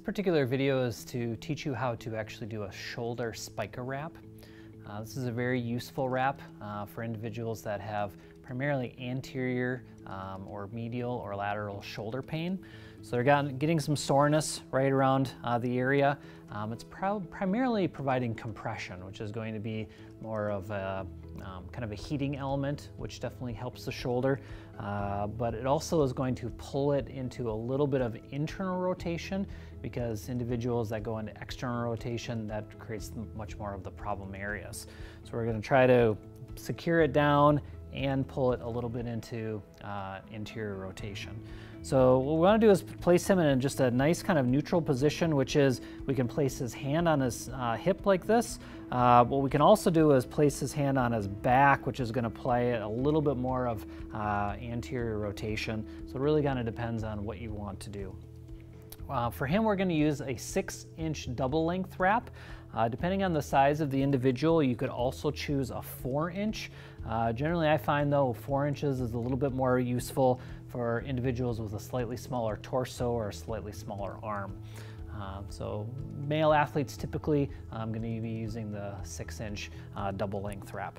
particular video is to teach you how to actually do a shoulder spica wrap. This is a very useful wrap for individuals that have primarily anterior or medial or lateral shoulder pain. So they're getting some soreness right around the area. It's primarily providing compression, which is going to be more of a kind of a heating element, which definitely helps the shoulder. But it also is going to pull it into a little bit of internal rotation, because individuals that go into external rotation, that creates much more of the problem areas. So we're going to try to secure it down and pull it a little bit into interior rotation. So what we want to do is place him in just a nice kind of neutral position, which is we can place his hand on his hip like this. What we can also do is place his hand on his back, which is going to play a little bit more of anterior rotation. So it really kind of depends on what you want to do. For him, we're going to use a 6-inch double length wrap. Depending on the size of the individual, you could also choose a 4-inch. Generally, I find though 4 inches is a little bit more useful for individuals with a slightly smaller torso or a slightly smaller arm. So male athletes typically, I'm going to be using the 6-inch double length wrap.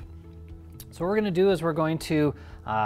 So what we're going to do is we're going to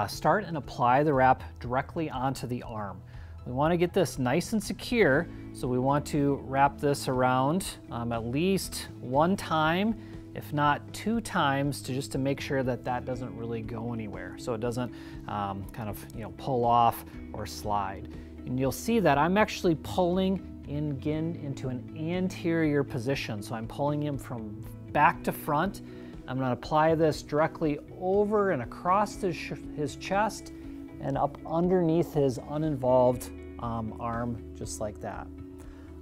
start and apply the wrap directly onto the arm. We want to get this nice and secure, so we want to wrap this around at least one time, if not 2 times, just to make sure that that doesn't really go anywhere, so it doesn't kind of pull off or slide. And you'll see that I'm actually pulling again into an anterior position, so I'm pulling him from back to front. I'm going to apply this directly over and across his chest and up underneath his uninvolved arm, just like that.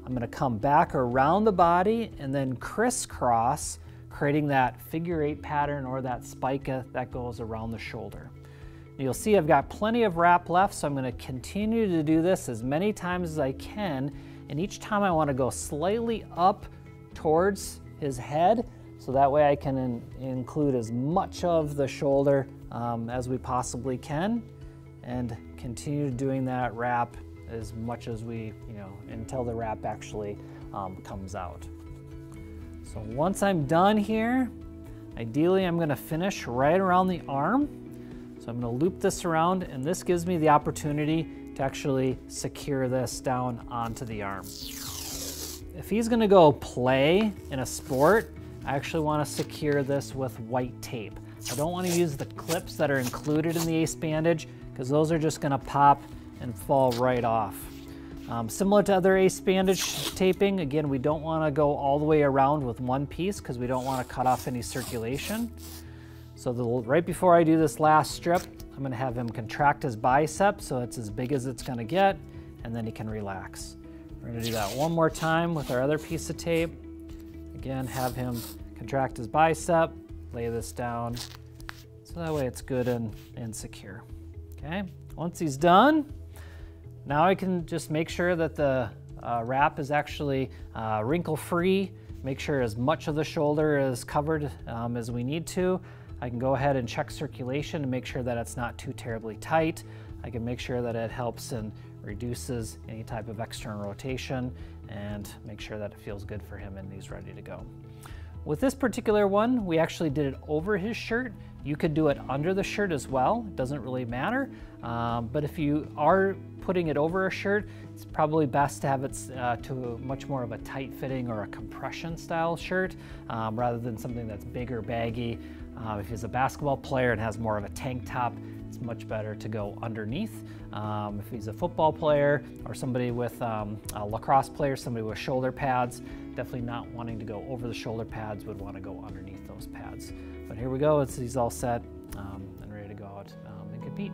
I'm going to come back around the body and then crisscross, creating that figure 8 pattern or that spica that goes around the shoulder. You'll see I've got plenty of wrap left, so I'm going to continue to do this as many times as I can, and each time I want to go slightly up towards his head, so that way I can include as much of the shoulder as we possibly can, and continue doing that wrap as much as we, until the wrap actually comes out. So once I'm done here, ideally I'm going to finish right around the arm. So I'm going to loop this around, and this gives me the opportunity to actually secure this down onto the arm. If he's going to go play in a sport, I actually want to secure this with white tape. I don't want to use the clips that are included in the ACE bandage, because those are just going to pop and fall right off. Similar to other ACE bandage taping, again, we don't want to go all the way around with one piece because we don't want to cut off any circulation. So right before I do this last strip, I'm going to have him contract his bicep so it's as big as it's going to get, and then he can relax. We're going to do that one more time with our other piece of tape. Again, have him contract his bicep, lay this down, so that way it's good and secure. Okay, once he's done, now I can just make sure that the wrap is actually wrinkle-free, make sure as much of the shoulder is covered as we need to. I can go ahead and check circulation and make sure that it's not too terribly tight. I can make sure that it helps and reduces any type of external rotation, and make sure that it feels good for him and he's ready to go. With this particular one, we actually did it over his shirt. You could do it under the shirt as well. It doesn't really matter. But if you are putting it over a shirt, it's probably best to have it to much more of a tight fitting or a compression style shirt rather than something that's big or baggy. If he's a basketball player and has more of a tank top, it's much better to go underneath. If he's a football player or somebody with a lacrosse player, somebody with shoulder pads, definitely not wanting to go over the shoulder pads, would want to go underneath those pads. But here we go, he's all set and ready to go out and compete.